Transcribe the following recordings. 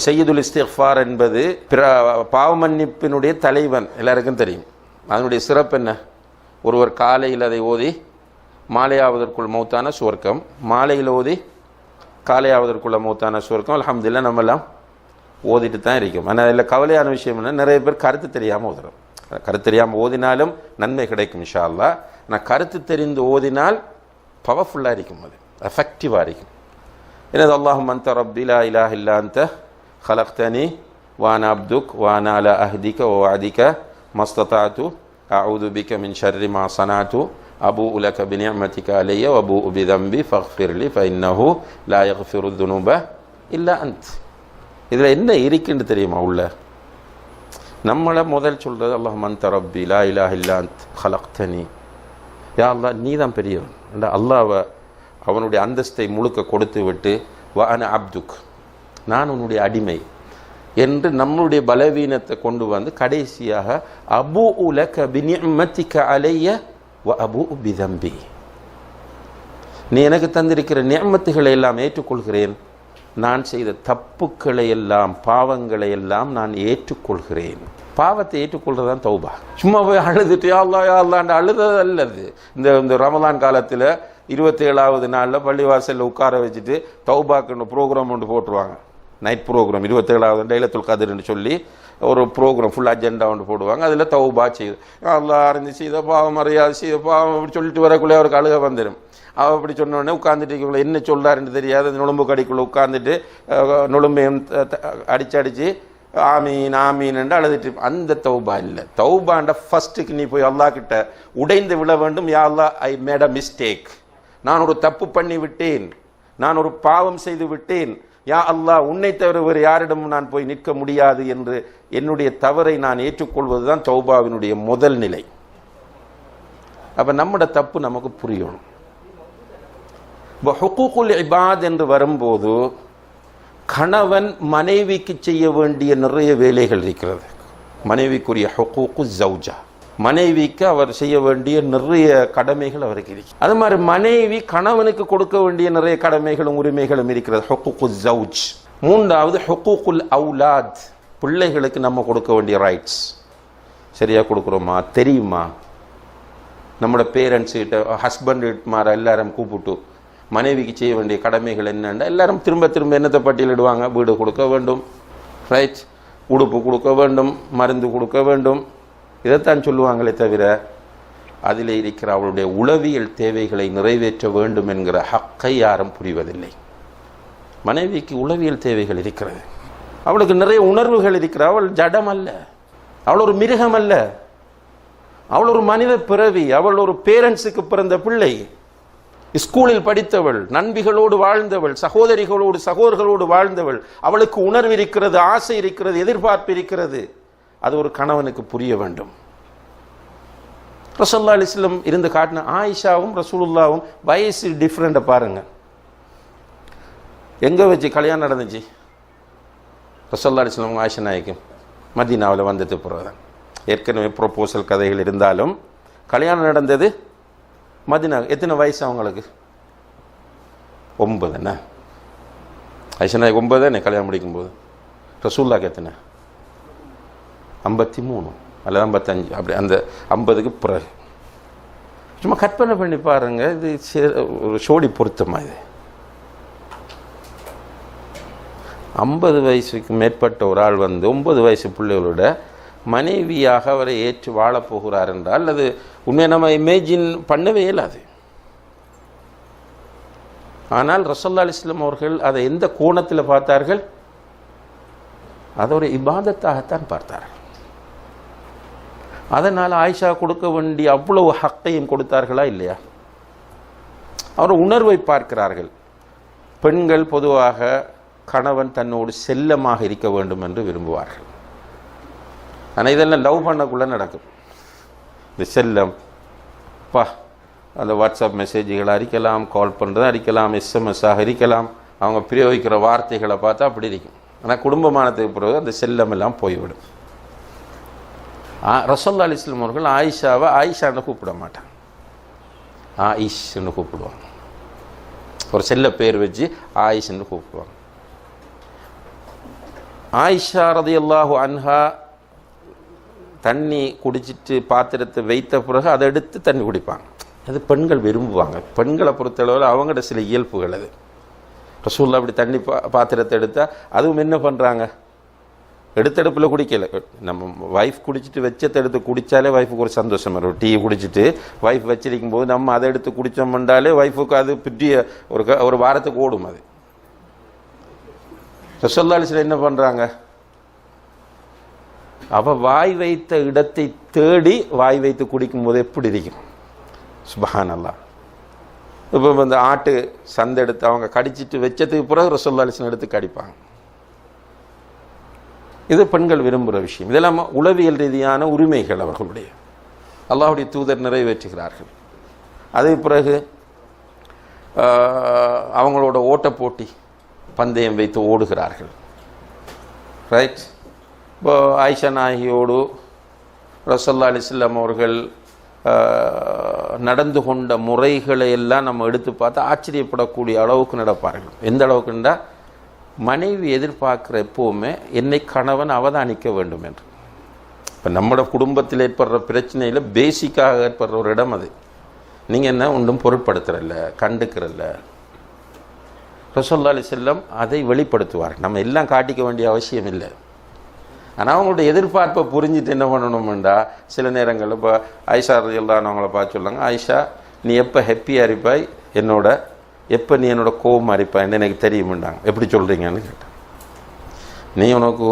சையதுல் இஸ்திக்ஃபார் என்பது பாவ மன்னிப்பினுடைய தலைவன், எல்லாருக்கும் தெரியும். அதனுடைய சிறப்பு என்ன? ஒருவர் காலையில் அதை ஓதி மாலையாவதற்குள் மௌத்தான சுவர்க்கம், மாலையில் ஓதி காலையாவதற்குள்ள மௌத்தான சுவர்க்கம். அல்ஹம்துலில்லாஹ் நம்மெல்லாம் ஓதிட்டு தான் இருக்கும். ஆனால் அதில் கவலையான விஷயம் என்ன, நிறைய பேர் கருத்து தெரியாமல் ஓதுறோம். கருத்து தெரியாமல் ஓதினாலும் நன்மை கிடைக்கும் இன்ஷா அல்லாஹ். ஆனால் கருத்து தெரிந்து ஓதினால் பவர்ஃபுல்லாக இருக்கும், அது எஃபெக்டிவாக இருக்கும். என்னது அல்லாஹும்ம அன்த ரப்பி லா இலாஹ இல்லா அன்த خلقتني وانا عبدك وانا على عهدك ووعدك ما استطعت اعوذ بك من شر ما صنعت ابوء لك بنعمتك علي وابوء بذنبي فاغفر لي فانه لا يغفر الذنوب الا انت. இதில் என்ன இருக்குன்னு தெரியுமா? உள்ள நம்மளை முதல் சொல்கிறது அல்லாஹும்ம அன்த ரப்பி லா இலாஹ இல்லா அன்த خلقتني, யா அல்லாஹ் நீ தான் பெரியவன். அல்லாஹ்வை அவனுடைய அந்தஸ்தை முழுக்க கொடுத்து விட்டு வ அன அப்துக், நான் உன்னுடைய அடிமை என்று நம்மளுடைய பலவீனத்தை கொண்டு வந்து கடைசியாக அபூஉ லக பிநிஅமதிக அலைய வ அபூஉ பிதம்பி, நீ எனக்கு தந்திருக்கிற நிஅமத்துகளை எல்லாம் ஏற்றுக்கொள்கிறேன், நான் செய்த தப்புக்களை எல்லாம் பாவங்களை எல்லாம் நான் ஏற்றுக்கொள்கிறேன். பாவத்தை ஏற்றுக்கொள்றதுதான் தௌபா. சும்மா போய் அழுதுட்டு யா அல்லாஹ் யா அல்லாஹ்னு அழுதது அல்லது. இந்த ரமலான் காலத்தில் 27வது நாளில் பள்ளிவாசலில் உட்கார வச்சுட்டு தௌபாக்குன்னு ப்ரோக்ராம் ஒன்று போட்டுருவாங்க. நைட் ப்ரோக்ராம் 27வது லைலத்துல் கத்ர்னு சொல்லி ஒரு ப்ரோக்ராம் ஃபுல் அஜெண்டா ஒன்று போடுவாங்க. அதில் தௌபா செய்யுது, அல்லாஹ் அறிந்து செய்த பாவம் அறியாது செய்த பாவம் அப்படி சொல்லிட்டு வரக்குள்ளே அவருக்கு அழுக வந்துடும். அவள் அப்படி சொன்னோடனே உட்காந்துட்டு என்ன சொல்கிறாருன்னு தெரியாது, அந்த நுழம்பு கடிக்குள்ளே உட்காந்துட்டு நுழம்பையும் அடித்து ஆமீன் ஆமீன் என்று அழுதுட்டு. அந்த தௌபா இல்லை. தௌபாண்ட ஃபஸ்ட்டுக்கு நீ போய் அல்லாஹ் கிட்ட உடைந்து விழ வேண்டும். யா அல்லாஹ், ஐ மேட் அ மிஸ்டேக், நான் ஒரு தப்பு பண்ணி விட்டேன், நான் ஒரு பாவம் செய்து விட்டேன். யா அல்லாஹ், உன்னை தவிர வேறு யாரிடமும் நான் போய் நிற்க முடியாது என்று என்னுடைய தவறை நான் ஏற்றுக்கொள்வது தான் தௌபாவினுடைய முதல் நிலை. அப்போ நம்மட தப்பு நமக்கு புரியணும். இப்போ ஹுக்கூக்குல் இபாத் என்று வரும்போது கணவன் மனைவிக்கு செய்ய வேண்டிய நிறைய வேலைகள் இருக்கிறது. மனைவிக்குரிய ஹுக்கூக்கு ஜௌஜா, மனைவிக்கு அவர் செய்ய வேண்டிய நிறைய கடமைகள் அவருக்கு இருக்கு. அது மாதிரி மனைவி கணவனுக்கு கொடுக்க வேண்டிய நிறைய கடமைகளும் உரிமைகளும் இருக்கிறது, ஹுக்கூக்கு ஜௌஜ். மூன்றாவது ஹுக்கூக்குல் அவுலாத், பிள்ளைகளுக்கு நம்ம கொடுக்க வேண்டிய ரைட்ஸ் சரியாக கொடுக்குறோமா தெரியுமா? நம்மளோட பேரண்ட்ஸ்கிட்ட ஹஸ்பண்ட்மாரை எல்லாரும் கூப்பிட்டு மனைவிக்கு செய்ய வேண்டிய கடமைகள் என்னென்னா எல்லாரும் திரும்ப திரும்ப என்னத்தை பட்டியலிடுவாங்க. வீடு கொடுக்க வேண்டும், ரைட், உடுப்பு கொடுக்க வேண்டும், மருந்து கொடுக்க வேண்டும், இதைத்தான் சொல்லுவாங்களே தவிர அதில் இருக்கிற அவளுடைய உளவியல் தேவைகளை நிறைவேற்ற வேண்டும் என்கிற ஹக்கை யாரும் புரிவதில்லை. மனைவிக்கு உளவியல் தேவைகள் இருக்கிறது, அவளுக்கு நிறைய உணர்வுகள் இருக்கிற. அவள் ஜடம் அல்ல, அவள் ஒரு மிருகம் அல்ல, அவள் ஒரு மனித பிறவி, அவள் ஒரு பேரண்ட்ஸுக்கு பிறந்த பிள்ளை, ஸ்கூலில் படித்தவள், நண்பிகளோடு வாழ்ந்தவள், சகோதரிகளோடு வாழ்ந்தவள். அவளுக்கு உணர்வு இருக்கிறது, ஆசை இருக்கிறது, எதிர்பார்ப்பு இருக்கிறது. அது ஒரு கணவனுக்கு புரிய வேண்டும். ரசூலுல்லாஹி அலைஹி வஸல்லம் இருந்து காட்டின ஆயிஷாவும் ரசூலுல்லாவும் வயசு டிஃப்ரெண்ட்டை பாருங்க. எங்கே வச்சு கல்யாணம் நடந்துச்சு? ரசூலுல்லாஹி அலைஹி வஸல்லம் ஆயிஷா நாயகம் மதீனாவில் வந்தது பிறகுதான். ஏற்கனவே ப்ரொபோசல் கதைகள் இருந்தாலும் கல்யாணம் நடந்தது மதீனா. எத்தனை வயசு அவங்களுக்கு? 9 என்ன? ஆயிஷா நாயகம் 9 தானே கல்யாணம் முடிக்கும்போது. ரசூலுல்லாஹ்க்கு எத்தனை? 53 அல்லது 55, அப்படி அந்த 50க்கு பிறகு. சும்மா கற்பனை பண்ணி பாருங்க, இது ஒரு சோடி பொருத்தமா? இது 50 வயசுக்கு மேற்பட்ட ஒரு ஆள் 9 வயசு பிள்ளைகளோட மனைவியாக அவரை ஏற்று வாழப்போகிறார் என்றால் அது உண்மையை நம்ம இமேஜின் பண்ணவே இயலாது. ஆனால் ரசூலுல்லாஹி அலைஹி வஸல்லம் அவர்கள் அதை எந்த கோணத்தில் பார்த்தார்கள்? அதை ஒரு இபாதத்தாகத்தான் பார்த்தார்கள். அதனால் ஆயிஷா கொடுக்க வேண்டிய அவ்வளவு ஹக்கையும் கொடுத்தார்களா இல்லையா? அவர் உணர்வை பார்க்கிறார்கள். பெண்கள் பொதுவாக கணவன் தன்னோடு செல்லமாக இருக்க வேண்டும் என்று விரும்புவார்கள். ஆனால் இதெல்லாம் லவ் பண்ணக்குள்ளே நடக்கும். இந்த செல்லம் அந்த வாட்ஸ்அப் மெசேஜுகளை அரிக்கலாம், கால் பண்ணுறதை அரிக்கலாம், எஸ்எம்எஸ்ஸாக இருக்கலாம், அவங்க பிரயோகிக்கிற வார்த்தைகளை பார்த்தா அப்படி இருக்கும். ஆனால் குடும்பமானதுக்கு பிறகு அந்த செல்லம் எல்லாம் போய்விடும். ரசூலுல்லாஹி அலைஹி வஸல்லம் அவர்கள் ஆயிஷாவை ஆயிஷான்னு கூப்பிட மாட்டாங்க, ஆயிஷ்ன்னு கூப்பிடுவாங்க. ஒரு செல்ல பேர் வச்சு ஆயிஷன்னு கூப்பிடுவாங்க. ஆயிஷா ரலியல்லாஹு அன்ஹா தண்ணி குடிச்சிட்டு பாத்திரத்தை வைத்த பிறகு அதை எடுத்து தண்ணி குடிப்பாங்க. அது பெண்கள் விரும்புவாங்க. பெண்களை பொறுத்தளவில் அவங்களோட சில இயல்புகள் அது. ரசூலுல்லாஹ் அப்படி தண்ணி பாத்திரத்தை எடுத்தால் அதுவும் என்ன பண்ணுறாங்க, எடுத்தடுப்பில் குடிக்கலை. நம்ம வைஃப் குடிச்சிட்டு வச்சத்தை எடுத்து குடித்தாலே வைஃபுக்கு ஒரு சந்தோஷம் வரும். டீ குடிச்சிட்டு வைஃப் வச்சிருக்கும் போது நம்ம அதை எடுத்து குடித்தோம்னாலே வைஃபுக்கு அது பிற்றிய ஒரு வாரத்துக்கு ஓடும். அது ரசூலுல்லாஹி அலைஹி வஸல்லம் என்ன பண்ணுறாங்க, அவள் வாய் வைத்த இடத்தை தேடி வாய் வைத்து குடிக்கும் போது எப்படி இருக்கும். சுப்ஹானல்லாஹ். இப்போ இந்த ஆட்டு சந்தை எடுத்து அவங்க கடிச்சிட்டு வச்சதுக்கு பிறகு ரசூலுல்லாஹி அலைஹி வஸல்லம் எடுத்து கடிப்பாங்க. இது பெண்கள் விரும்புகிற விஷயம். இதெல்லாம் உளவியல் ரீதியான உரிமைகள் அவர்களுடைய. அல்லாஹ்வுடைய தூதர் நிறைவேற்றுகிறார்கள். அதுக்கு பிறகு அவங்களோட ஓட்ட போட்டி பந்தயம் வைத்து ஓடுகிறார்கள். ரைட். இப்போ ஆயிஷா நாயகியோடு ரசூலுல்லாஹி அலைஹி வஸல்லம் அவர்கள் நடந்து கொண்ட முறைகளை எல்லாம் நம்ம எடுத்து பார்த்து ஆச்சரியப்படக்கூடிய அளவுக்கு நடப்பார்கள். எந்த அளவுக்குண்டா, மனைவி எதிர்பார்க்குற எப்போவுமே என்னை கணவன் அவதானிக்க வேண்டும் என்று. இப்போ நம்மளோட குடும்பத்தில் ஏற்படுற பிரச்சனையில் பேசிக்காக ஏற்படுற ஒரு இடம் அது. நீங்கள் என்ன ஒன்றும் பொருட்படுத்துறல்ல, கண்டுக்கிறல்ல. ரசூலுல்லாஹி அலைஹி வஸல்லம் அதை வெளிப்படுத்துவார். நம்ம எல்லாம் காட்டிக்க வேண்டிய அவசியம் இல்லை. ஆனால் அவங்களுடைய எதிர்பார்ப்பை புரிஞ்சுட்டு என்ன பண்ணணும்டா, சில நேரங்களில் இப்போ ஆயிஷா ரலியல்லாஹு அன்ஹா அவங்கள பார்த்து சொல்லுவாங்க, ஆயிஷா நீ எப்போ ஹாப்பியாக இருப்பாய், எப்போ நீ என்னோட கோபமாக இருப்பாய்ன்னு எனக்கு தெரியுமெண்டாங்க. எப்படி சொல்கிறீங்கன்னு கேட்டேன். நீ உனக்கு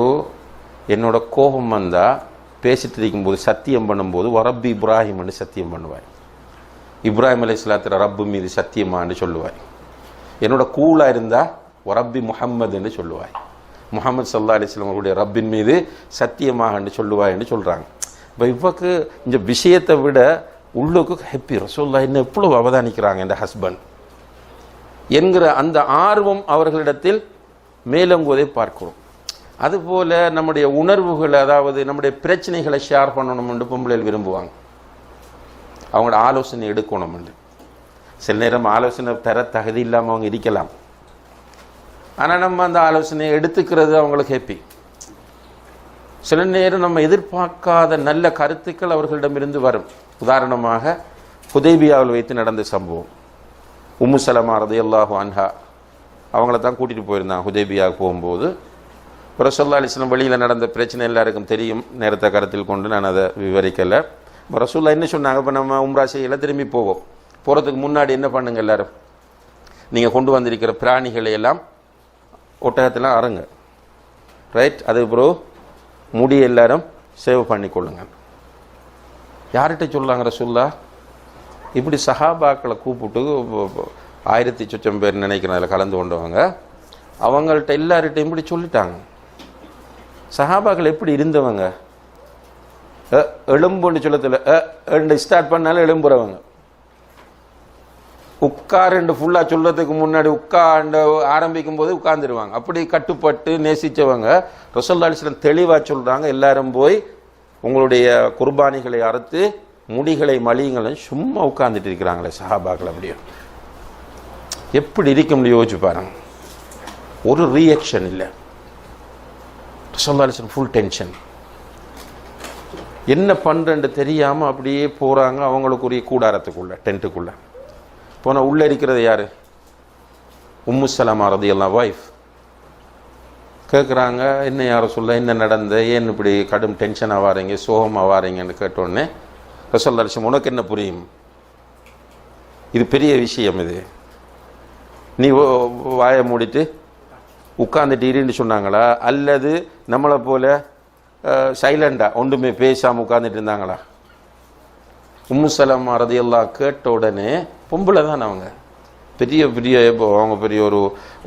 என்னோட கோபம் வந்தால் பேசிட்டு இருக்கும்போது சத்தியம் பண்ணும்போது வரப்பி இப்ராஹிம்னு சத்தியம் பண்ணுவாய். இப்ராஹிம் அலைஹிஸ்ஸலாத்து ரப்பு மீது சத்தியமான்னு சொல்லுவாய். என்னோட கூலாக இருந்தால் வரப்பி முஹம்மதுன்னு சொல்லுவாய். முஹம்மது ஸல்லல்லாஹு அலைஹி வஸல்லம் அவருடைய ரப்பின் மீது சத்தியமாகன்னு சொல்லுவாய்ன்னு சொல்கிறாங்க. இப்போ இவக்கு இந்த விஷயத்தை விட உள்ளுக்கு ஹாப்பி, ரசூலுல்லாஹ் என்ன எவ்வளோ அவதானிக்கிறாங்க என் ஹஸ்பண்ட் என்கிற அந்த ஆர்வம் அவர்களிடத்தில் மேலோங்குவதை பார்க்கிறோம். அதுபோல் நம்முடைய உணர்வுகளை, அதாவது நம்முடைய பிரச்சனைகளை ஷேர் பண்ணணும்னு பொம்பளைகள் விரும்புவாங்க. அவங்களோட ஆலோசனை எடுக்கணும்னு. சில நேரம் ஆலோசனை பெற தகுதி இல்லாமல் அவங்க இருக்கலாம். ஆனால் நம்ம அந்த ஆலோசனையை எடுத்துக்கிறது அவங்களுக்கு ஹாப்பி. சில நேரம் நம்ம எதிர்பார்க்காத நல்ல கருத்துக்கள் அவர்களிடமிருந்து வரும். உதாரணமாக ஹுதைபியாவில் வைத்து நடந்த சம்பவம். உம்மு சலமா ரலியல்லாஹு அன்ஹா அவங்கள தான் கூட்டிகிட்டு போயிருந்தாங்க. ஹுதைபியாவுக்கு போகும்போது ரசூலுல்லாஹி அலைஹி வஸல்லம் வெளியில் நடந்த பிரச்சனை எல்லாருக்கும் தெரியும். நேரத்தை கருத்தில் கொண்டு நான் அதை விவரிக்கலை. இப்போ ரசூலுல்லாஹ் என்ன சொன்னாங்க, இப்போ நம்ம உம்ரா செய்யல திரும்பி போவோம். போகிறதுக்கு முன்னாடி என்ன பண்ணுங்க, எல்லாரும் நீங்கள் கொண்டு வந்திருக்கிற பிராணிகளை எல்லாம் ஒட்டகத்தெல்லாம் அறங்க. ரைட். அதுக்கப்புறம் முடி எல்லாரும் சேவ் பண்ணி கொள்ளுங்க. யார்கிட்ட சொல்கிறாங்க ரசூலுல்லாஹ்? இப்படி சஹாபாக்களை கூப்பிட்டு 1000 சொச்சம் பேர் நினைக்கிறேன் அதில் கலந்து கொண்டவங்க, அவங்கள்ட்ட எல்லார்கிட்டையும் இப்படி சொல்லிட்டாங்க. சஹாபாக்கள் எப்படி இருந்தவங்க, எலும்புன்னு சொல்லத்தில் ஸ்டார்ட் பண்ணாலும் எலும்புறவங்க. உட்காருண்டு ஃபுல்லாக சொல்கிறதுக்கு முன்னாடி உட்காண்டு ஆரம்பிக்கும் போது உட்கார்ந்துருவாங்க. அப்படி கட்டுப்பட்டு நேசித்தவங்க. ரசூலுல்லாஹி அலைஹி வஸல்லம் தெளிவாக சொல்கிறாங்க, எல்லாரும் போய் உங்களுடைய குர்பானிகளை அறுத்து முடிகளை மலியுங்களும் சும்மா உட்கார்ந்துட்டு இருக்கிறாங்களே சஹாபாக்கள். அப்படியே எப்படி இருக்க முடியும் யோசிச்சு பாருங்க. ஒரு ரியாக்ஷன் இல்லை. ரசூலுல்லாஹி அலைஹி வஸல்லம் ஃபுல் டென்ஷன். என்ன பண்ணுறேன்னு தெரியாமல் அப்படியே போகிறாங்க அவங்களுக்குரிய கூடாரத்துக்குள்ளே, டென்ட்டுக்குள்ளே. போனால் உள்ளே இருக்கிறது யார்? உம்மு சலமா ரலியல்லாஹு வைஃப். கேட்குறாங்க, என்ன யாரை சொல்ல, என்ன நடந்த, ஏன் இப்படி கடும் டென்ஷனாக வாரீங்க, சோகமாக வாரீங்கன்னு கேட்டோடனே ரசூலுல்லாஹி அலைஹி வஸல்லம், உனக்கு என்ன புரியும், இது பெரிய விஷயம், இது நீ வாயை மூடிட்டு உட்காந்துட்டு இருன்னு சொன்னாங்களா, அல்லது நம்மளை போல் சைலண்டாக ஒன்றுமே பேசாமல் உட்காந்துட்டு இருந்தாங்களா? உம்மு சலமா ரலியல்லாஹு கேட்ட உடனே, பொம்பளை தான் அவங்க, அவங்க பெரிய ஒரு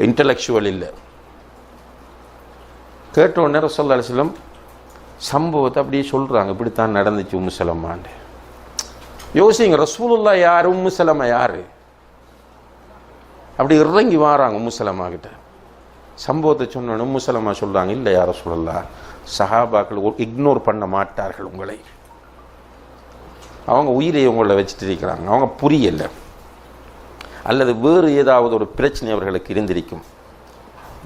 இன்டலெக்சுவல் இல்லை. கேட்ட உடனே ரசூலுல்லாஹி அலைஹி வஸல்லம் சம்பவத்தை அப்படியே சொல்கிறாங்க, இப்படித்தான் நடந்துச்சு உம்மு சலமான்னு. யோசிங்க, ரசூலுல்லாஹ் யார், உம்மு சலமா யார்? அப்படி இறங்கி வாராங்க உம்மு சலமா கிட்ட. சம்பவத்தை சொன்னோன்னு உம்மு சலமா சொல்கிறாங்க, இல்லை யார் ரசூலுல்லாஹ், சஹாபாக்கள் இக்னோர் பண்ண மாட்டார்கள் உங்களை, அவங்க உயிரை உங்களை வச்சுட்டு இருக்கிறாங்க, அவங்க புரியலை. அல்லது வேறு ஏதாவது ஒரு பிரச்சனை அவர்களுக்கு இருந்திருக்கும்.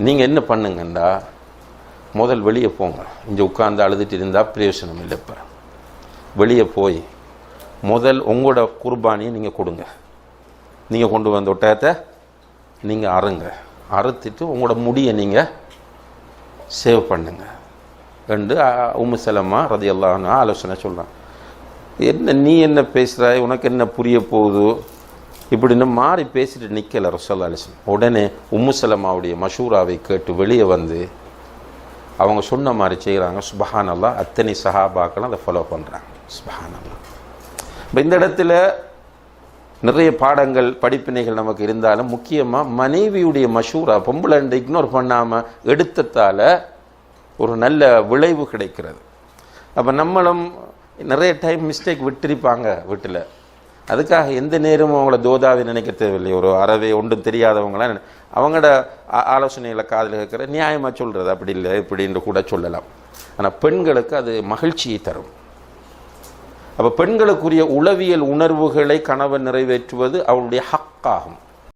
நீங்கள் என்ன பண்ணுங்கண்டா, முதல் வெளியே போங்க. இங்கே உட்கார்ந்து அழுதுட்டு இருந்தால் பிரயோசனம் இல்லை. இப்போ வெளியே போய் முதல் உங்களோட குர்பானியை நீங்கள் கொடுங்க. நீங்கள் கொண்டு வந்த ஒட்டகத்தை நீங்கள் அறுத்துட்டு உங்களோட முடியை நீங்கள் சேவ் பண்ணுங்க என்று உம்மு சலமா ரலியல்லாஹு அன்ஹா ஆலோசனை சொல்கிறான். என்ன நீ என்ன பேசுகிறாய், உனக்கு என்ன புரிய போகுது இப்படின்னு மாறி பேசிட்டு நிற்கலை ரசூலுல்லாஹி அலைஹி வஸல்லம். உடனே உம்மு சலமாவுடைய மஷூராவை கேட்டு வெளியே வந்து அவங்க சொன்ன மாதிரி செய்கிறாங்க. சுப்ஹானல்லாஹ், அத்தனை சஹாபாக்களும் அதை ஃபாலோ பண்ணுறாங்க. சுப்ஹானல்லாஹ். இப்போ இந்த இடத்துல நிறைய பாடங்கள் படிப்பினைகள் நமக்கு இருந்தாலும் முக்கியமாக மனைவியுடைய மஷூரா பொம்பளை இக்னோர் பண்ணாமல் எடுத்ததால் ஒரு நல்ல விளைவு கிடைக்கிறது. அப்போ நம்மளும் நிறைய டைம் மிஸ்டேக் விட்டிருப்பாங்க வீட்டில். அதுக்காக எந்த நேரமும் அவங்கள தோதாவை நினைக்க தேவையில்லை. ஒரு அறவே ஒன்றும் தெரியாதவங்களாம் அவங்களோட ஆலோசனைகளை காதில் கேட்குற நியாயமாக சொல்கிறது அப்படி இல்லை இப்படின்னு கூட சொல்லலாம். ஆனால் பெண்களுக்கு அது மகிழ்ச்சியை தரும். அப்போ பெண்களுக்குரிய உளவியல் உணர்வுகளை கணவன் நிறைவேற்றுவது அவளுடைய ஹக்காகும்.